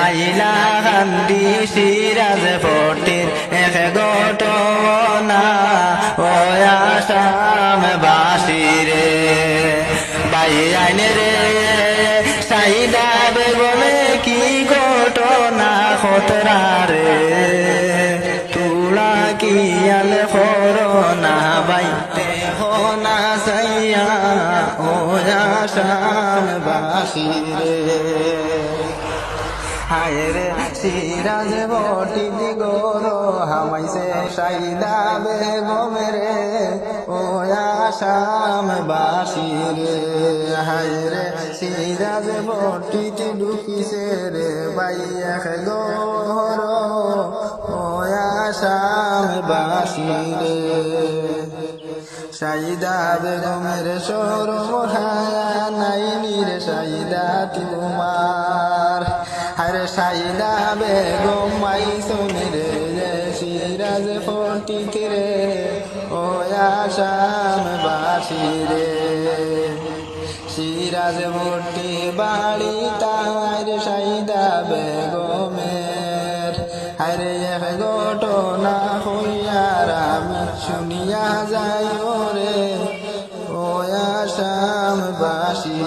হাইলা কান্দি সিরাজ ফটির এক ঘটনা ও আসাম বাসিরে ভাই আইনে রে সাইদা বেগমে কি ঘটনা খতরা রে তুলা কি আল করোনা বাইতে হোনা সাইয়া ও আসাম বাসিরে হায় রে সিরাজ বটি দিগর হামাইছে সাইদা বেগম রে ও আসাম বাসি রে হায় রে সিরাজ বটিতে ঢুকিছে রে বাইয়া গর ও আসাম বাসি রে সাইদা বেগমের শরম হায়া নাইনি রে সাইদা তোমার হরে সাইদা বেগম মাই শুনে রে সিরাজ ফটিক রে ও আসাম বাসি রে সিরাজ ফটি বাড়ি তার সাইদা বেগমের হরে এক ঘটনা হইয়ার আমি শুনিয়া যাই রে ও আসাম বাসি